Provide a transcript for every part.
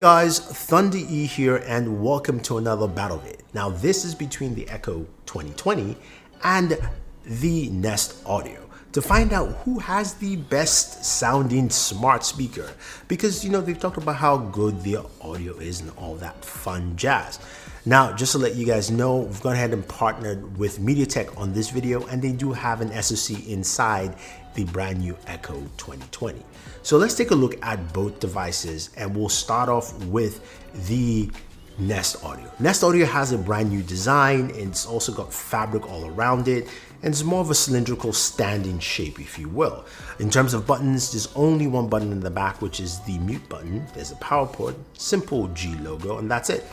Guys, Thunder E here and welcome to another battle vid. Now this is between the Echo 2020 and the Nest Audio to find out who has the best sounding smart speaker, because they've talked about how good their audio is and all that fun jazz. Now, just to let you guys know, we've gone ahead and partnered with MediaTek on this video, and they do have an SoC inside the brand new Echo 2020. So let's take a look at both devices, and we'll start off with the Nest Audio. Nest Audio has a brand new design, and it's also got fabric all around it, and it's more of a cylindrical standing shape, if you will. In terms of buttons, there's only one button in the back, which is the mute button. There's a power port, simple G logo, and that's it.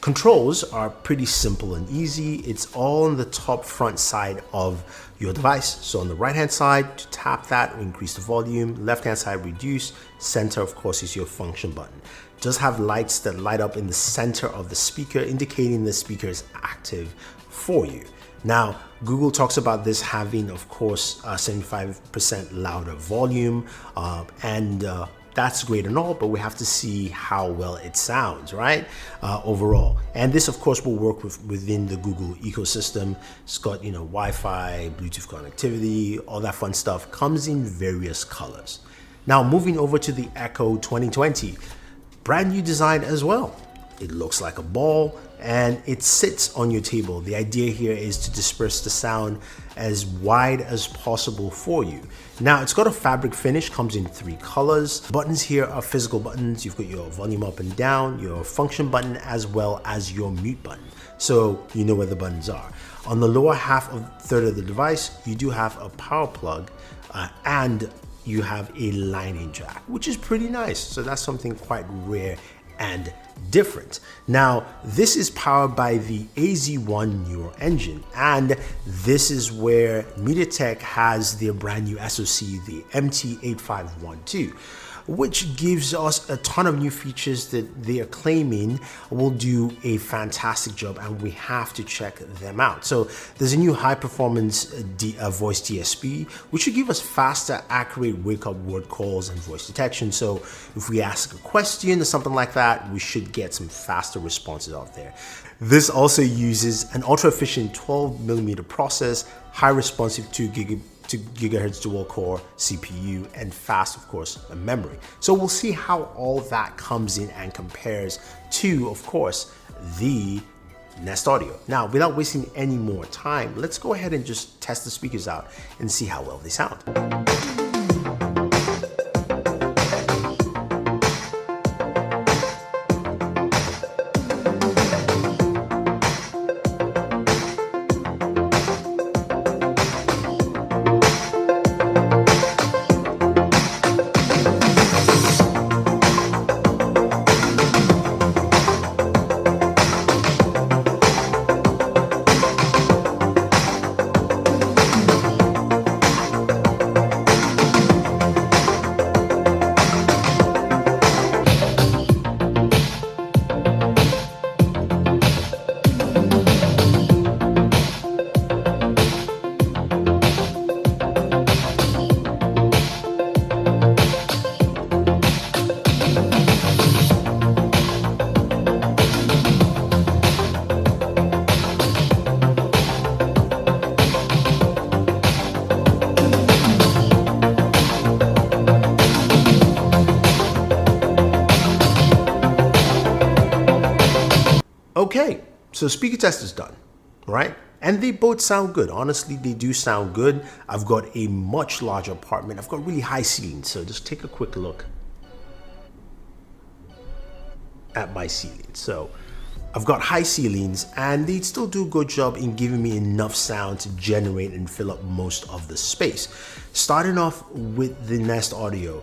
Controls are pretty simple and easy. It's all on the top front side of your device. So on the right hand side, to tap that, increase the volume. Left hand side, reduce. Center, of course, is your function button. It does have lights that light up in the center of the speaker, indicating the speaker is active for you. Now, Google talks about this having, of course, 75% louder volume, that's great and all, but we have to see how well it sounds, right? Overall. And this, of course, will work within the Google ecosystem. It's got, Wi-Fi, Bluetooth connectivity, all that fun stuff. Comes in various colors. Now, moving over to the Echo 2020, brand new design as well. It looks like a ball and it sits on your table. The idea here is to disperse the sound as wide as possible for you. Now, it's got a fabric finish, comes in 3 colors. Buttons here are physical buttons. You've got your volume up and down, your function button, as well as your mute button. So you know where the buttons are. On the lower half of third of the device, you do have a power plug and you have a lightning jack, which is pretty nice. So that's something quite rare and different. Now, this is powered by the AZ1 neural engine, and this is where MediaTek has their brand new SoC, the MT8512, which gives us a ton of new features that they are claiming will do a fantastic job, and we have to check them out. So there's a new high performance voice DSP, which should give us faster, accurate wake up word calls and voice detection. So if we ask a question or something like that, we should get some faster responses out there. This also uses an ultra efficient 12mm process, high responsive 2 GHz dual core CPU, and fast, of course, memory. So we'll see how all that comes in and compares to, of course, the Nest Audio. Now, without wasting any more time, let's go ahead and just test the speakers out and see how well they sound. Okay, so speaker test is done, right? And they both sound good. Honestly, they do sound good. I've got a much larger apartment. I've got really high ceilings. So just take a quick look at my ceiling. So I've got high ceilings, and they still do a good job in giving me enough sound to generate and fill up most of the space. Starting off with the Nest Audio,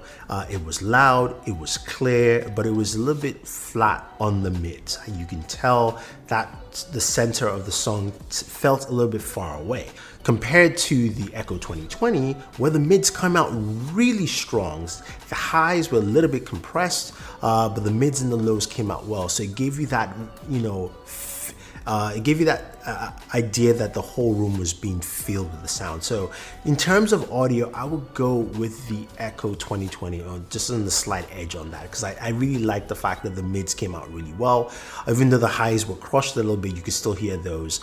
it was loud, it was clear, but it was a little bit flat on the mids. You can tell that the center of the song felt a little bit far away, compared to the Echo 2020, where the mids come out really strong. The highs were a little bit compressed, but the mids and the lows came out well. So it gave you that, it gave you that idea that the whole room was being filled with the sound. So in terms of audio, I would go with the Echo 2020, or just on the slight edge on that, because I really like the fact that the mids came out really well. Even though the highs were crushed a little bit, you could still hear those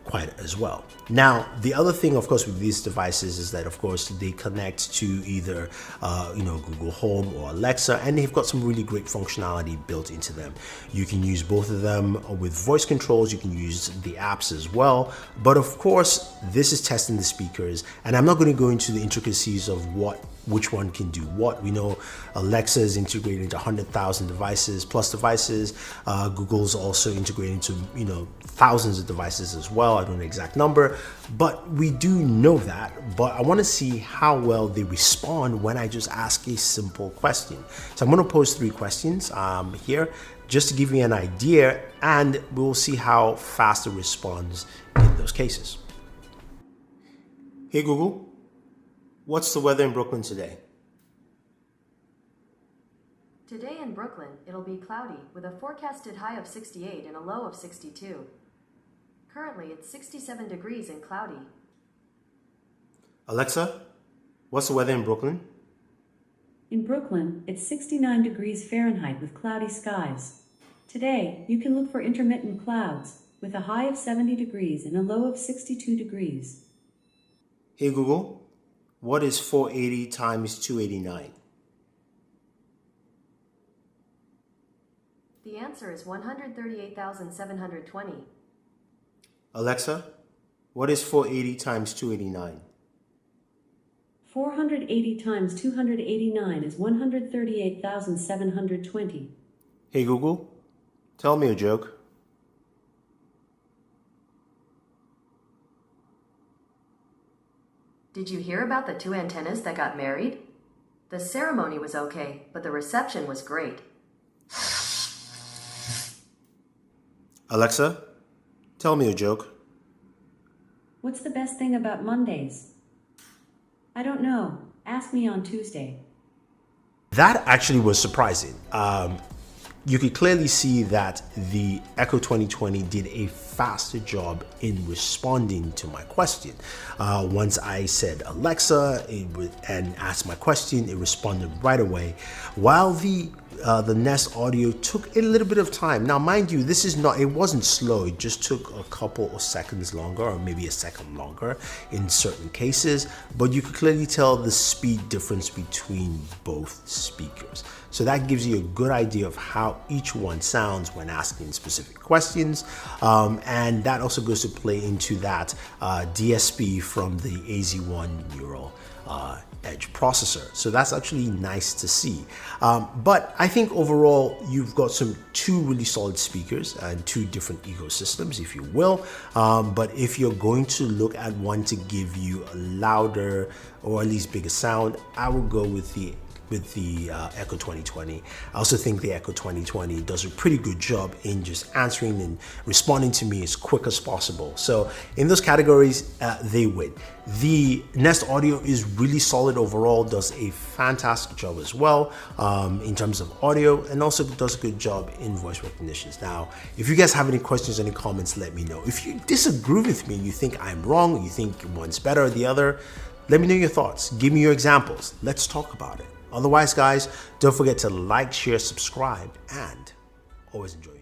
quite as well. Now, the other thing, of course, with these devices is that, of course, they connect to either, Google Home or Alexa, and they've got some really great functionality built into them. You can use both of them with voice controls. You can use the apps as well. But of course, this is testing the speakers, and I'm not going to go into the intricacies of which one can do what. We know Alexa is integrated into 100,000 devices plus devices. Google's also integrated into thousands of devices as well. I don't know the exact number, but we do know that. But I want to see how well they respond when I just ask a simple question. So I'm going to pose 3 questions here just to give you an idea, and we'll see how fast it responds in those cases. Hey Google, what's the weather in Brooklyn today? Today in Brooklyn, it'll be cloudy with a forecasted high of 68 and a low of 62. Currently, it's 67 degrees and cloudy. Alexa, what's the weather in Brooklyn? In Brooklyn, it's 69 degrees Fahrenheit with cloudy skies. Today, you can look for intermittent clouds with a high of 70 degrees and a low of 62 degrees. Hey Google, what is 480 times 289? The answer is 138,720. Alexa, what is 480 times 289? 480 times 289 is 138,720. Hey Google, tell me a joke. Did you hear about the 2 antennas that got married? The ceremony was okay, but the reception was great. Alexa, tell me a joke. What's the best thing about Mondays? I don't know. Ask me on Tuesday. That actually was surprising. You could clearly see that the Echo 2020 did a faster job in responding to my question. Once I said Alexa and asked my question, it responded right away, while the Nest Audio took a little bit of time. Now, mind you, it wasn't slow. It just took a couple of seconds longer, or maybe a second longer in certain cases, but you could clearly tell the speed difference between both speakers. So that gives you a good idea of how each one sounds when asking specific questions. And that also goes to play into that DSP from the AZ1 Neural Edge processor. So that's actually nice to see. But I think overall, you've got two really solid speakers and 2 different ecosystems, if you will. But if you're going to look at one to give you a louder or at least bigger sound, I would go with the Echo 2020. I also think the Echo 2020 does a pretty good job in just answering and responding to me as quick as possible. So in those categories, they win. The Nest Audio is really solid overall, does a fantastic job as well in terms of audio, and also does a good job in voice recognitions. Now, if you guys have any questions, any comments, let me know. If you disagree with me, you think I'm wrong, or you think one's better than the other, let me know your thoughts. Give me your examples. Let's talk about it. Otherwise, guys, don't forget to like, share, subscribe, and always enjoy